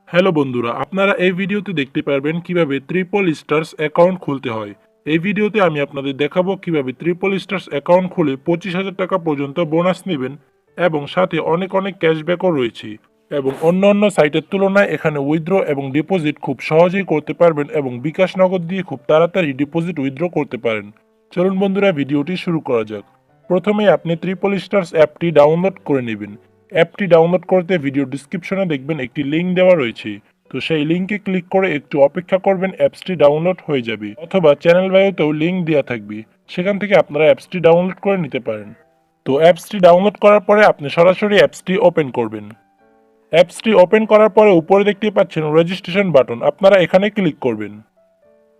Hello বন্ধুরা, আপনারা এই ভিডিওতে দেখতে পারবেন কিভাবে ট্রিপল স্টারস অ্যাকাউন্ট খুলতে হয়। এই ভিডিওতে আমি আপনাদের দেখাবো কিভাবে ট্রিপল স্টারস অ্যাকাউন্ট খুলে 25,000 টাকা পর্যন্ত বোনাস নেবেন এবং সাথে অনেক অনেক ক্যাশব্যাকও রয়েছে। এবং অন্য অন্য সাইটের তুলনায় এখানে উইথড্র এবং ডিপোজিট খুব সহজেই করতে পারবেন এবং বিকাশ নগদ দিয়ে খুব তাড়াতাড়ি ডিপোজিট উইথড্র করতে পারেন। চলুন বন্ধুরা, ভিডিওটি শুরু করা যাক। প্রথমেই আপনি ট্রিপল স্টারস অ্যাপটি ডাউনলোড করে নেবেন। অ্যাপটি ডাউনলোড করতে ভিডিও ডিসক্রিপশনে দেখবেন একটি লিঙ্ক দেওয়া রয়েছে। তো সেই লিঙ্কে ক্লিক করে একটু অপেক্ষা করবেন, অ্যাপসটি ডাউনলোড হয়ে যাবে, অথবা চ্যানেল বায়োতেও লিঙ্ক দেওয়া থাকবে, সেখান থেকে আপনারা অ্যাপসটি ডাউনলোড করে নিতে পারেন। তো অ্যাপসটি ডাউনলোড করার পরে আপনি সরাসরি অ্যাপসটি ওপেন করবেন। অ্যাপসটি ওপেন করার পরে উপরে দেখতে পাচ্ছেন রেজিস্ট্রেশন বাটন, আপনারা এখানে ক্লিক করবেন।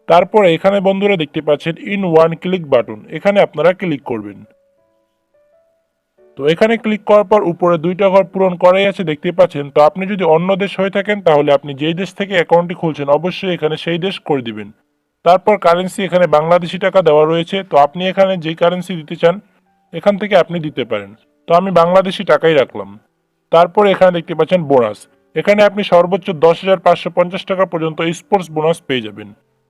তারপরে এখানে বন্ধুরা দেখতে পাচ্ছেন ইন ওয়ান ক্লিক বাটন, এখানে আপনারা ক্লিক করবেন। তো এখানে ক্লিক করার পর উপরে দুইটা ঘর পূরণ করাই আছে দেখতে পাচ্ছেন। তো আপনি যদি অন্য দেশ হয়ে থাকেন তাহলে আপনি যেই দেশ থেকে অ্যাকাউন্টটি খুলছেন অবশ্যই এখানে সেই দেশ করে দিবেন। তারপর কারেন্সি এখানে বাংলাদেশি টাকা দেওয়া রয়েছে, তো আপনি এখানে যেই কারেন্সি দিতে চান এখান থেকে আপনি দিতে পারেন। তো আমি বাংলাদেশি টাকাই রাখলাম। তারপরে এখানে দেখতে পাচ্ছেন বোনাস, এখানে আপনি সর্বোচ্চ 10,550 টাকা পর্যন্ত স্পোর্টস বোনাস পেয়ে যাবেন।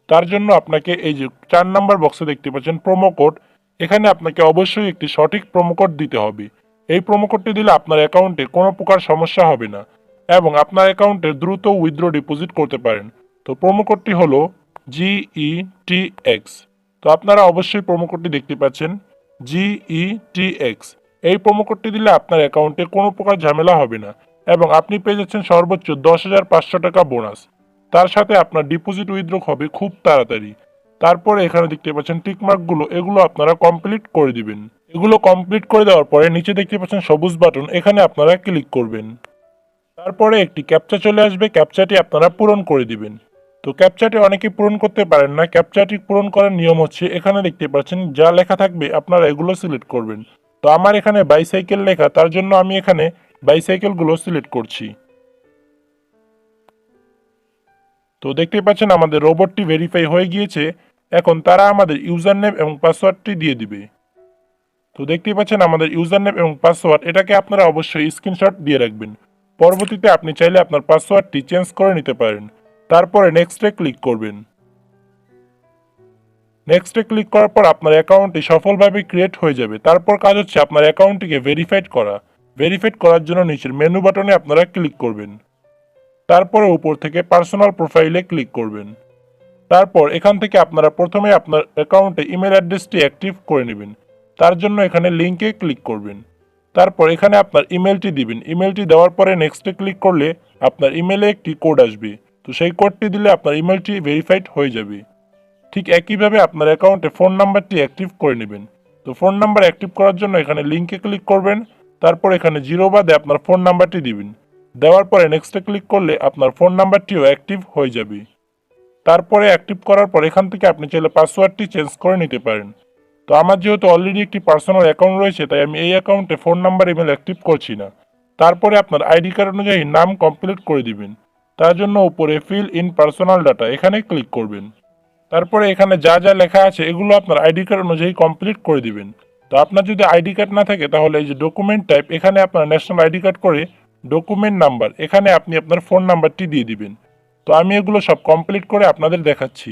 তার জন্য আপনাকে এই যে 4 নম্বর বক্সে দেখতে পাচ্ছেন প্রোমো কোড, এখানে আপনাকে অবশ্যই একটি সঠিক প্রোমো কোড দিতে হবে। এই প্রোমো কোডটি দিলে আপনার অ্যাকাউন্টে কোনো প্রকার সমস্যা হবে না এবং আপনার অ্যাকাউন্টে দ্রুত উইথড্র ডিপোজিট করতে পারেন। তো প্রোমো কোডটি হলো GETX। তো আপনারা অবশ্যই প্রোমো কোডটি দেখতে পাচ্ছেন GETX। এই প্রোমো কোডটি দিলে আপনার অ্যাকাউন্টে কোনো প্রকার ঝামেলা হবে না এবং আপনি পেয়ে যাচ্ছেন সর্বোচ্চ 10,500 টাকা বোনাস। তার সাথে আপনার ডিপোজিট উইথড্র হবে খুব তাড়াতাড়ি। তারপরে এখানে দেখতে পাচ্ছেন টিকমার্কগুলো, এগুলো আপনারা কমপ্লিট করে দিবেন। এগুলো কমপ্লিট করে দেওয়ার পরে নিচে দেখতে পাচ্ছেন সবুজ বাটন, এখানে আপনারা ক্লিক করবেন। তারপরে একটি ক্যাপচা চলে আসবে, ক্যাপচাটি আপনারা পূরণ করে দিবেন। তো ক্যাপচাটি অনেকে পূরণ করতে পারেন না, ক্যাপচাটি পূরণ করার নিয়ম হচ্ছে এখানে দেখতে পাচ্ছেন যা লেখা থাকবে আপনারা এগুলো সিলেক্ট করবেন। তো আমার এখানে বাইসাইকেল লেখা, তার জন্য আমি এখানে বাইসাইকেলগুলো সিলেক্ট করছি। তো দেখতে পাচ্ছেন আমাদের রোবটটি ভেরিফাই হয়ে গিয়েছে। এখন তারা আমাদের ইউজার নেম এবং পাসওয়ার্ডটি দিয়ে দিবে। তো দেখতেই পাচ্ছেন আমাদের ইউজার নেম এবং পাসওয়ার্ড, এটাকে আপনারা অবশ্যই স্ক্রিনশট দিয়ে রাখবেন। পরবর্তীতে আপনি চাইলে আপনার পাসওয়ার্ডটি চেঞ্জ করে নিতে পারেন। তারপরে নেক্সটে ক্লিক করবেন। নেক্সটে ক্লিক করার পর আপনার অ্যাকাউন্টটি সফলভাবে ক্রিয়েট হয়ে যাবে। তারপর কাজ হচ্ছে আপনার অ্যাকাউন্টটিকে ভেরিফাইড করা। ভেরিফাইড করার জন্য নিচের মেনু বাটনে আপনারা ক্লিক করবেন। তারপরে উপর থেকে পার্সোনাল প্রোফাইলে ক্লিক করবেন। তারপর এখান থেকে আপনারা প্রথমে আপনার অ্যাকাউন্টে ইমেল অ্যাড্রেসটি অ্যাক্টিভ করে নেবেন। তার জন্য এখানে লিঙ্কে ক্লিক করবেন। তারপর এখানে আপনার ইমেলটি দিবেন। ইমেলটি দেওয়ার পরে নেক্সটে ক্লিক করলে আপনার ইমেলে একটি কোড আসবে। তো সেই কোডটি দিলে আপনার ইমেলটি ভেরিফাইড হয়ে যাবে। ঠিক একইভাবে আপনার অ্যাকাউন্টে ফোন নাম্বারটি অ্যাক্টিভ করে নেবেন। তো ফোন নাম্বার অ্যাক্টিভ করার জন্য এখানে লিঙ্কে ক্লিক করবেন। তারপর এখানে 0 বাদে আপনার ফোন নাম্বারটি দিবেন। দেওয়ার পরে নেক্সটে ক্লিক করলে আপনার ফোন নাম্বারটিও অ্যাক্টিভ হয়ে যাবে। তারপরে অ্যাক্টিভ করার পর এখান থেকে আপনি চাইলে পাসওয়ার্ডটি চেঞ্জ করে নিতে পারেন। তো আমার যেহেতু অলরেডি একটি পার্সোনাল অ্যাকাউন্ট রয়েছে তাই আমি এই অ্যাকাউন্টে ফোন নাম্বার ইমেল অ্যাক্টিভ করছি না। তারপরে আপনার আইডি কার্ড অনুযায়ী নাম কমপ্লিট করে দিবেন। তার জন্য উপরে ফিল ইন পার্সোনাল ডাটা এখানে ক্লিক করবেন। তারপরে এখানে যা যা লেখা আছে এগুলো আপনার আইডি কার্ড অনুযায়ী কমপ্লিট করে দিবেন। তো আপনার যদি আইডি কার্ড না থাকে তাহলে এই যে ডকুমেন্ট টাইপ, এখানে আপনার ন্যাশনাল আইডি কার্ড করে ডকুমেন্ট নাম্বার, এখানে আপনি আপনার ফোন নাম্বারটি দিয়ে দিবেন। তো আমি এগুলো সব কমপ্লিট করে আপনাদের দেখাচ্ছি।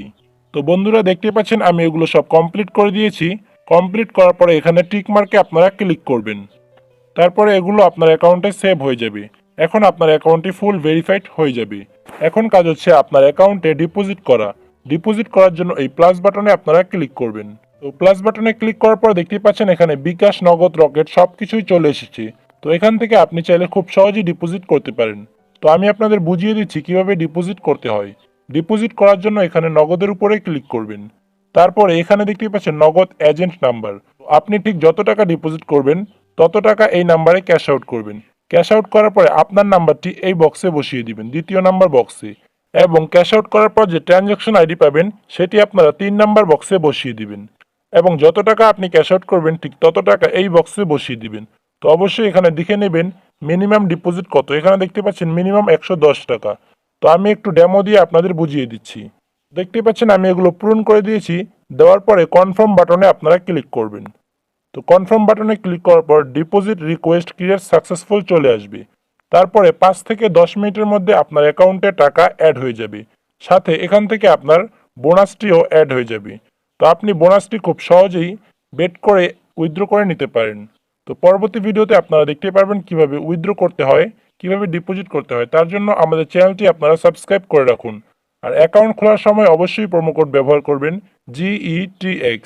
তো বন্ধুরা দেখতে পাচ্ছেন আমি এগুলো সব কমপ্লিট করে দিয়েছি। কমপ্লিট করার পরে এখানে টিক মার্কে আপনারা ক্লিক করবেন। তারপরে এগুলো আপনার অ্যাকাউন্টে সেভ হয়ে যাবে। এখন আপনার অ্যাকাউন্টটি ফুল ভেরিফাইড হয়ে যাবে। এখন কাজ হচ্ছে আপনার অ্যাকাউন্টে ডিপোজিট করা। ডিপোজিট করার জন্য এই প্লাস বাটনে আপনারা ক্লিক করবেন। তো প্লাস বাটনে ক্লিক করার পর দেখতে পাচ্ছেন এখানে বিকাশ, নগদ, রকেট সব কিছুই চলে এসেছে। তো এখান থেকে আপনি চাইলে খুব সহজেই ডিপোজিট করতে পারেন। তো আমি আপনাদের বুঝিয়ে দিচ্ছি কিভাবে ডিপোজিট করতে হয়। ডিপোজিট করার জন্য এখানে নগদের উপরে ক্লিক করবেন। তারপরে এখানে দেখতে পাচ্ছেন নগদ এজেন্ট নাম্বার। আপনি ঠিক যত টাকা ডিপোজিট করবেন তত টাকা এই নাম্বারে ক্যাশ আউট করবেন। ক্যাশ আউট করার পরে আপনার নাম্বারটি এই বক্সে বসিয়ে দিবেন, দ্বিতীয় নাম্বার বক্সে। এবং ক্যাশ আউট করার পর যে ট্রানজ্যাকশন আইডি পাবেন সেটি আপনারা 3 নাম্বার বক্সে বসিয়ে দিবেন। এবং যত টাকা আপনি ক্যাশ আউট করবেন ঠিক তত টাকা এই বক্সে বসিয়ে দিবেন। তো অবশ্যই এখানে দেখে নেবেন মিনিমাম ডিপোজিট কত। এখানে দেখতে পাচ্ছেন মিনিমাম 110 টাকা। তো আমি একটু ডেমো দিয়ে আপনাদের বুঝিয়ে দিচ্ছি। দেখতে পাচ্ছেন আমি এগুলো পূরণ করে দিয়েছি। দেওয়ার পরে কনফার্ম বাটনে আপনারা ক্লিক করবেন। তো কনফার্ম বাটনে ক্লিক করার পর ডিপোজিট রিকোয়েস্ট ক্রিয়েট সাকসেসফুল চলে আসবে। তারপরে 5 থেকে 10 মিনিটের মধ্যে আপনার অ্যাকাউন্টে টাকা অ্যাড হয়ে যাবে। সাথে এখান থেকে আপনার বোনাসটিও অ্যাড হয়ে যাবে। তো আপনি বোনাসটি খুব সহজেই বেট করে উইথড্র করে নিতে পারেন। তো পরবর্তী ভিডিওতে আপনারা দেখতে পারবেন কিভাবে উইথড্র করতে হয়, কিভাবে ডিপোজিট করতে হয়। তার জন্য আমাদের চ্যানেলটি আপনারা সাবস্ক্রাইব করে রাখুন। আর অ্যাকাউন্ট খোলার সময় অবশ্যই প্রোমো কোড ব্যবহার করবেন GETX।